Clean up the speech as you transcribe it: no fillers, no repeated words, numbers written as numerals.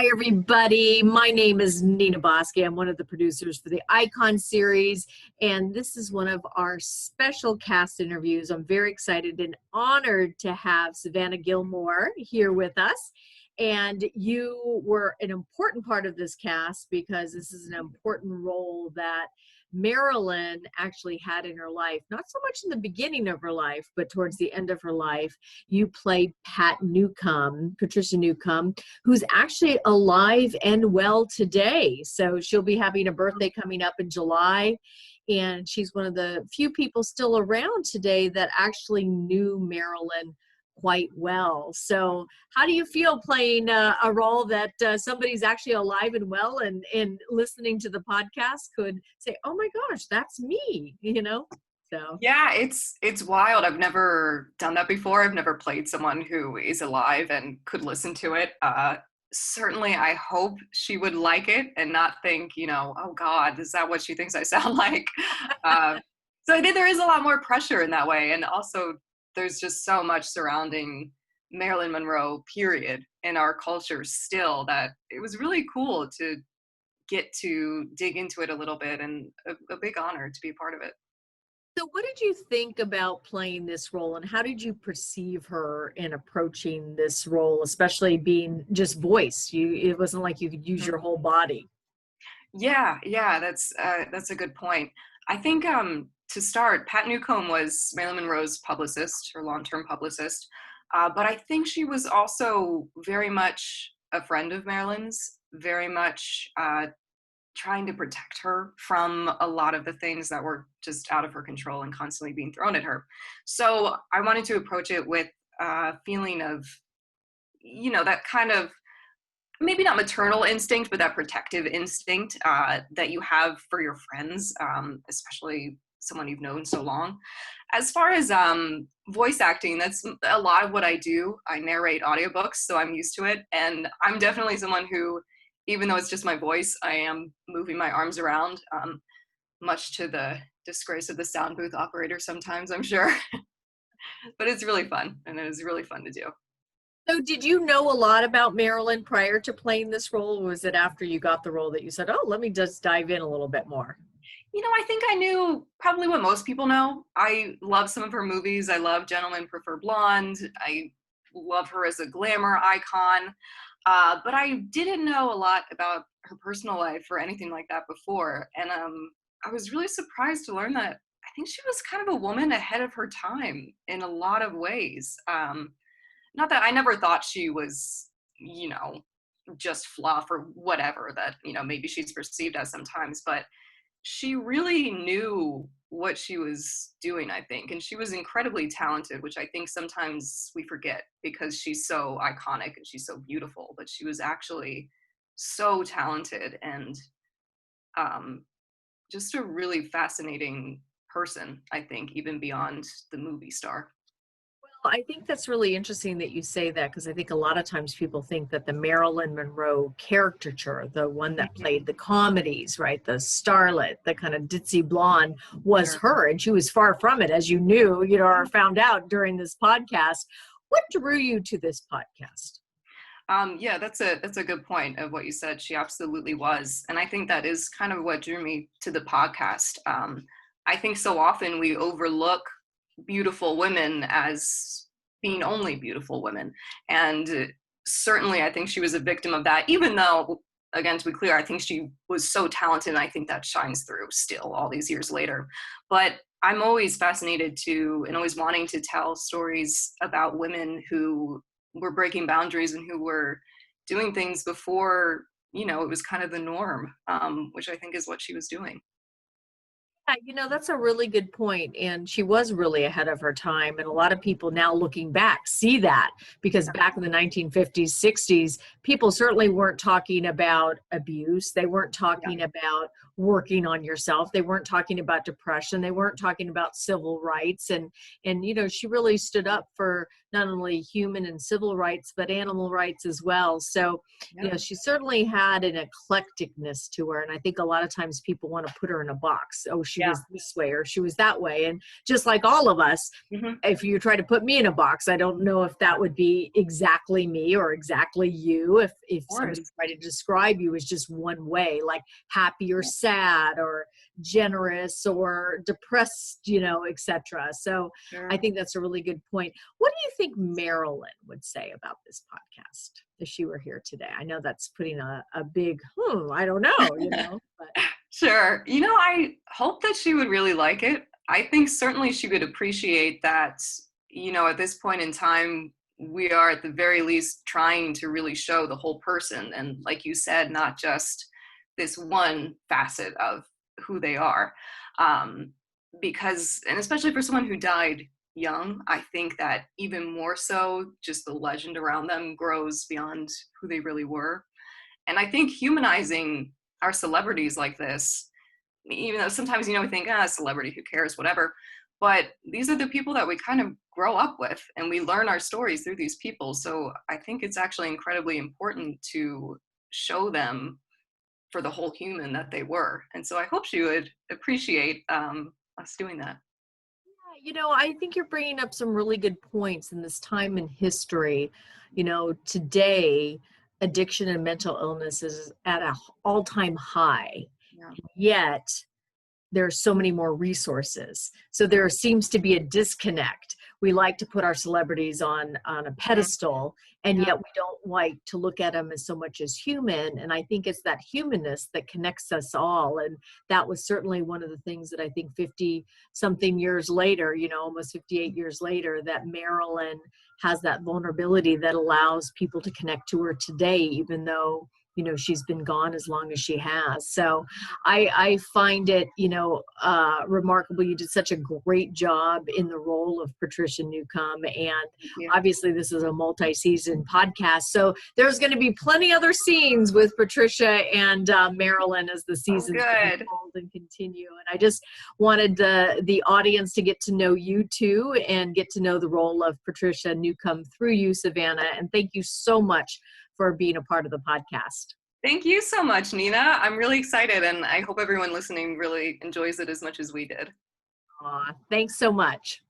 Hi, everybody. My name is Nina Bosky. I'm one of the producers for the Icon series, and this is one of our special cast interviews. I'm very excited and honored to have Savannah Gilmore here with us. And you were an important part of this cast because this is an important role that Marilyn actually had in her life, not so much in the beginning of her life, but towards the end of her life. You played Patricia Newcomb, who's actually alive and well today. So she'll be having a birthday coming up in July. And she's one of the few people still around today that actually knew Marilyn quite well. So how do you feel playing a role that somebody's actually alive and well and listening to the podcast could say, oh my gosh, that's me, So yeah, it's wild. I've never done that before. I've never played someone who is alive and could listen to it. Certainly I hope she would like it and not think, oh God, is that what she thinks I sound like? So I think there is a lot more pressure in that way. And also there's just so much surrounding Marilyn Monroe, period, in our culture still, that it was really cool to get to dig into it a little bit, and a big honor to be a part of it. So what did you think about playing this role, and how did you perceive her in approaching this role, especially being just voice? It wasn't like you could use your whole body. Yeah, that's a good point. I think to start, Pat Newcomb was Marilyn Monroe's publicist, her long-term publicist, but I think she was also very much a friend of Marilyn's, very much trying to protect her from a lot of the things that were just out of her control and constantly being thrown at her. So I wanted to approach it with a feeling of, that kind of, maybe not maternal instinct, but that protective instinct that you have for your friends, especially someone you've known so long. As far as voice acting, that's a lot of what I do. I narrate audiobooks, so I'm used to it. And I'm definitely someone who, even though it's just my voice, I am moving my arms around, much to the disgrace of the sound booth operator sometimes, I'm sure. But it's really fun, and it was really fun to do. So did you know a lot about Marilyn prior to playing this role, or was it after you got the role that you said, oh, let me just dive in a little bit more? I think I knew probably what most people know. I love some of her movies. I love Gentlemen Prefer Blonde. I love her as a glamour icon. But I didn't know a lot about her personal life or anything like that before. And I was really surprised to learn that I think she was kind of a woman ahead of her time in a lot of ways. Not that I never thought she was, just fluff or whatever that, maybe she's perceived as sometimes, but she really knew what she was doing, I think. And she was incredibly talented, which I think sometimes we forget because she's so iconic and she's so beautiful, but she was actually so talented and just a really fascinating person, I think, even beyond the movie star. I think that's really interesting that you say that, because I think a lot of times people think that the Marilyn Monroe caricature, the one that played the comedies, right, the starlet, the kind of ditzy blonde, was her, and she was far from it, as you knew, or found out during this podcast. What drew you to this podcast? Yeah, that's a good point of what you said. She absolutely was, and I think that is kind of what drew me to the podcast. I think so often we overlook beautiful women as being only beautiful women, and certainly I think she was a victim of that, even though, again, to be clear, I think she was so talented, and I think that shines through still all these years later. But I'm always fascinated to, and always wanting to tell stories about women who were breaking boundaries and who were doing things before, it was kind of the norm, which I think is what she was doing. Yeah, that's a really good point. And she was really ahead of her time. And a lot of people now looking back see that, because back in the 1950s, 60s, people certainly weren't talking about abuse. They weren't talking about working on yourself. They weren't talking about depression. They weren't talking about civil rights. And she really stood up for not only human and civil rights, but animal rights as well. So, she certainly had an eclecticness to her. And I think a lot of times people want to put her in a box. Oh, she was this way or she was that way. And just like all of us, if you try to put me in a box, I don't know if that would be exactly me or exactly you. If somebody tried to describe you as just one way, like happy or sad or generous or depressed, etc. So I think that's a really good point. What do you think Marilyn would say about this podcast if she were here today? I know that's putting a big, I don't know, but. Sure. I hope that she would really like it. I think certainly she would appreciate that, at this point in time, we are at the very least trying to really show the whole person. And like you said, not just this one facet of who they are. Because, and especially for someone who died young, I think that even more so, just the legend around them grows beyond who they really were. And I think humanizing our celebrities like this, even though sometimes, we think, celebrity, who cares, whatever. But these are the people that we kind of grow up with, and we learn our stories through these people. So I think it's actually incredibly important to show them for the whole human that they were. And so I hope she would appreciate us doing that. I think you're bringing up some really good points in this time in history. Today, addiction and mental illness is at an all-time high. Yeah. Yet, there are so many more resources. So there seems to be a disconnect. We like to put our celebrities on a pedestal, and yet we don't like to look at them as so much as human. And I think it's that humanness that connects us all. And that was certainly one of the things that I think 50 something years later, almost 58 years later, that Marilyn has that vulnerability that allows people to connect to her today, even though she's been gone as long as she has. So I find it, remarkable. You did such a great job in the role of Patricia Newcomb. And obviously this is a multi-season podcast. So there's going to be plenty other scenes with Patricia and Marilyn as the seasons unfold and continue. And I just wanted the audience to get to know you too, and get to know the role of Patricia Newcomb through you, Savannah. And thank you so much for being a part of the podcast. Thank you so much, Nina. I'm really excited, and I hope everyone listening really enjoys it as much as we did. Thanks so much.